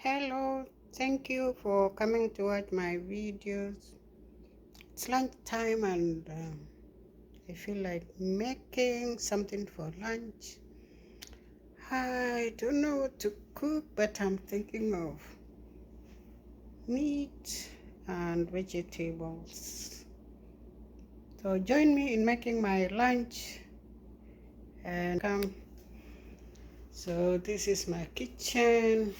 Hello, thank you for coming to watch my videos. It's lunch time and I feel like making something for lunch. I don't know what to cook, but I'm thinking of meat and vegetables. So join me in making my lunch and come. So this is my kitchen.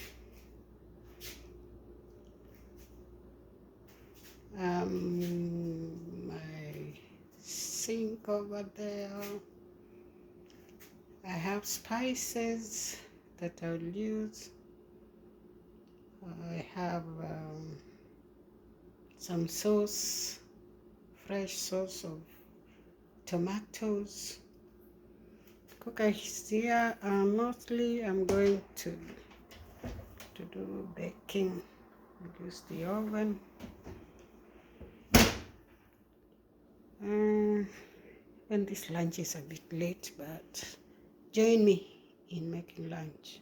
My sink over there. I have spices that I'll use. I have some sauce, fresh sauce of tomatoes. Cooker is here, and mostly I'm going to do baking. Use the oven. And this lunch is a bit late, but join me in making lunch.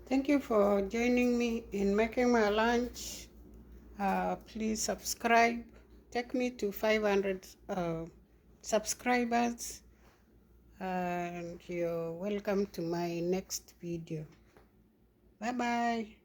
Thank you for joining me in making my lunch. Please subscribe. Take me to 500 subscribers, and you're welcome to my next video. Bye bye.